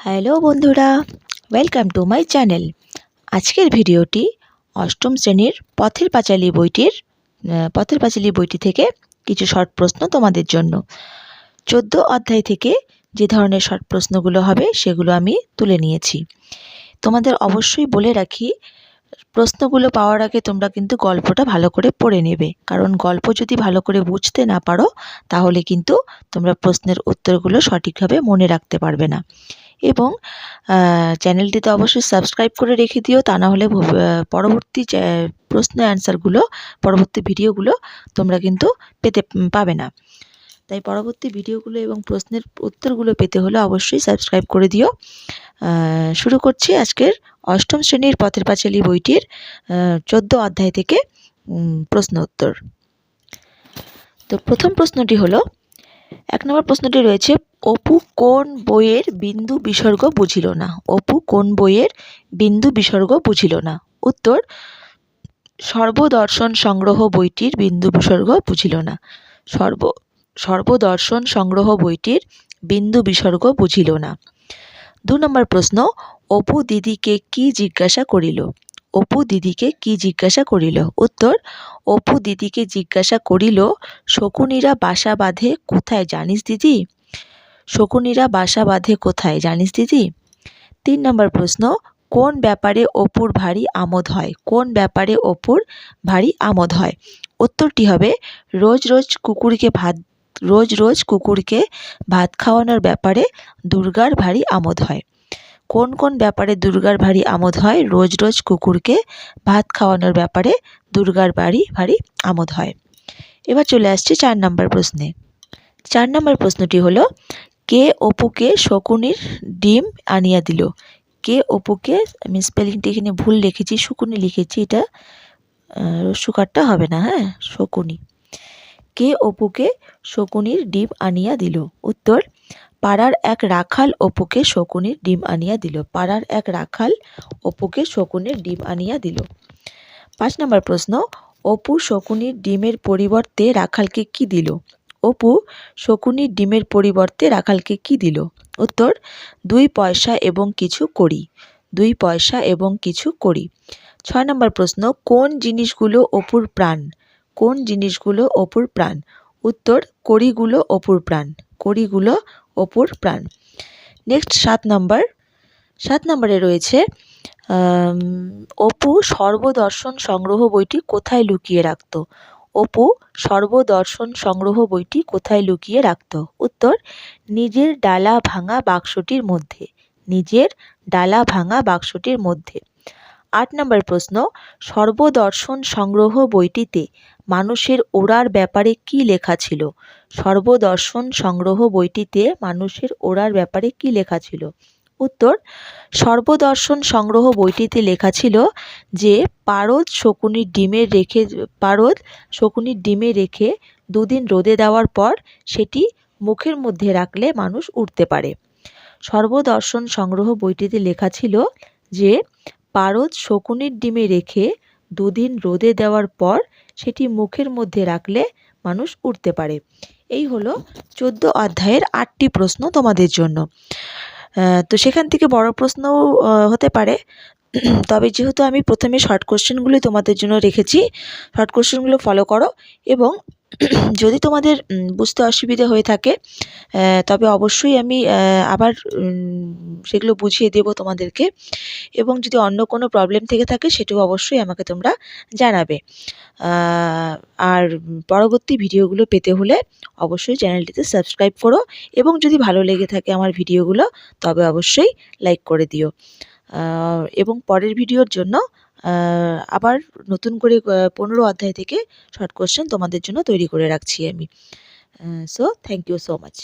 Hello বন্ধুরা, welcome to my channel. আজকের ভিডিওটি অষ্টম শ্রেণীর পথের পাঁচালী বইটি থেকে কিছু শর্ট প্রশ্ন তোমাদের জন্য। 14 অধ্যায় থেকে যে ধরনের শর্ট প্রশ্নগুলো হবে সেগুলো আমি তুলে নিয়েছি। তোমাদের অবশ্যই বলে রাখি, প্রশ্নগুলো পাওয়ার আগে তোমরা কিন্তু গল্পটা ভালো করে পড়ে নেবে, কারণ গল্প যদি ভালো করে বুঝতে না পারো তাহলে কিন্তু তোমরা প্রশ্নের উত্তরগুলো সঠিকভাবে মনে রাখতে পারবে না। এবং চ্যানেলটিতে অবশ্যই সাবস্ক্রাইব করে রেখে দিও, তা না হলে পরবর্তী প্রশ্ন অ্যান্সারগুলো, পরবর্তী ভিডিওগুলো তোমরা কিন্তু পাবে না। তাই পরবর্তী ভিডিওগুলো এবং প্রশ্নের উত্তরগুলো পেতে হলে অবশ্যই সাবস্ক্রাইব করে দিও। শুরু করছি আজকের অষ্টম শ্রেণীর পথের পাঁচালী বইটির 14 অধ্যায় থেকে প্রশ্ন উত্তর। তো প্রথম প্রশ্নটি হলো, 1 নম্বর প্রশ্নটি রয়েছে, অপু কোন বইয়ের বিন্দু বিসর্গ বুঝিল না? অপু কোন বইয়ের বিন্দু বিসর্গ বুঝিল না? উত্তর, সর্বদর্শন সংগ্রহ বইটির বিন্দু বিসর্গ বুঝিল না। সর্বদর্শন সংগ্রহ বইটির বিন্দু বিসর্গ বুঝিল না। 2 নম্বর প্রশ্ন, অপু দিদিকে কি জিজ্ঞাসা করিল? অপু দিদিকে কি জিজ্ঞাসা করিল? উত্তর, অপু দিদিকে জিজ্ঞাসা করিল, শকুনিরা বাসা বাঁধে কোথায় জানিস দিদি? শকুনিরা বাসা বাঁধে কোথায় জানিস দিদি? 3 নম্বর প্রশ্ন, কোন ব্যাপারে অপুর ভারী আমোদ হয়? কোন ব্যাপারে অপুর ভারী আমোদ হয়? উত্তরটি হবে, রোজ রোজ কুকুরকে ভাত খাওয়ানোর ব্যাপারে দুর্গার ভারী আমোদ হয়। কোন কোন ব্যাপারে দুর্গার ভারী আমোদ হয়? রোজ রোজ কুকুরকে ভাত খাওয়ানোর ব্যাপারে দুর্গার ভারী আমোদ হয়। এবার চলে আসছে 4 নম্বর প্রশ্নে। 4 নম্বর প্রশ্নটি হলো, কে অপুকে শকুনির ডিম আনিয়া দিল? কে অপুকে, আমি স্পেলিংটি এখানে ভুল লিখেছি, শকুনি লিখেছি, এটা রস্যকারটা হবে না, হ্যাঁ, শকুনি। কে অপুকে শকুনির ডিম আনিয়া দিল? উত্তর, পাড়ার এক রাখাল অপুকে শকুনির ডিম আনিয়া দিল। পাড়ার এক রাখাল অপুকে শকুনির ডিম আনিয়া দিল। 5 নম্বর প্রশ্ন, অপু শকুনির ডিমের পরিবর্তে রাখালকে কি দিল? অপু শকুনির ডিমের পরিবর্তে রাখালকে কি দিল? উত্তর, 2 পয়সা এবং কিছু কড়ি। 2 পয়সা এবং কিছু কড়ি। 6 নম্বর প্রশ্ন, কোন জিনিসগুলো অপুর প্রাণ? কোন জিনিসগুলো অপুর প্রাণ? উত্তর, কড়িগুলো অপুর প্রাণ। কড়িগুলো অপুর প্রাণ। নেক্সট 7 নম্বরে রয়েছে, অপু সর্বদর্শন সংগ্রহ বইটি কোথায় লুকিয়ে রাখত? অপু সর্বদর্শন সংগ্রহ বইটি কোথায় লুকিয়ে রাখত? উত্তর, নিজের ডালা ভাঙা বাক্সটির মধ্যে। নিজের ডালা ভাঙা বাক্সটির মধ্যে। 8 নম্বর প্রশ্ন, সর্বদর্শন সংগ্রহ বইটিতে মানুষের ওড়ার ব্যাপারে কি লেখা ছিল? সর্বদর্শন সংগ্রহ বইটিতে মানুষের ওড়ার ব্যাপারে কি লেখা ছিল? উত্তর, সর্বদর্শন সংগ্রহ বইটিতে লেখা ছিল যে পারদ শকুনির ডিমে রেখে 2 দিন রোদে দেওয়ার পর সেটি মুখের মধ্যে রাখলে মানুষ উঠতে পারে। সর্বদর্শন সংগ্রহ বইটিতে লেখা ছিল যে পারদ শকুনির ডিমে রেখে 2 দিন রোদে দেওয়ার পর সেটি মুখের মধ্যে রাখলে মানুষ উঠতে পারে। এই হলো 14 অধ্যায়ের 8টি প্রশ্ন তোমাদের জন্য। তো সেখান থেকে বড় প্রশ্নও হতে পারে, তবে যেহেতু আমি প্রথমে শর্ট কোশ্চেনগুলি তোমাদের জন্য রেখেছি, শর্ট কোশ্চেনগুলো ফলো করো। এবং যদি তোমাদের বুঝতে অসুবিধা হয়ে থাকে তবে অবশ্যই আমি আবার সেগুলো বুঝিয়ে দেব তোমাদেরকে। এবং যদি অন্য কোনো প্রবলেম থেকে থাকে সেটাও অবশ্যই আমাকে তোমরা জানাবে। আর পরবর্তী ভিডিওগুলো পেতে হলে অবশ্যই চ্যানেলটিতে সাবস্ক্রাইব করো, এবং যদি ভালো লেগে থাকে আমার ভিডিওগুলো তবে অবশ্যই লাইক করে দিও। এবং পরের ভিডিওর জন্য আবার নতুন করে 15 অধ্যায় থেকে শর্ট কোশ্চেন তোমাদের জন্য তৈরি করে রাখছি আমি। So thank you so much.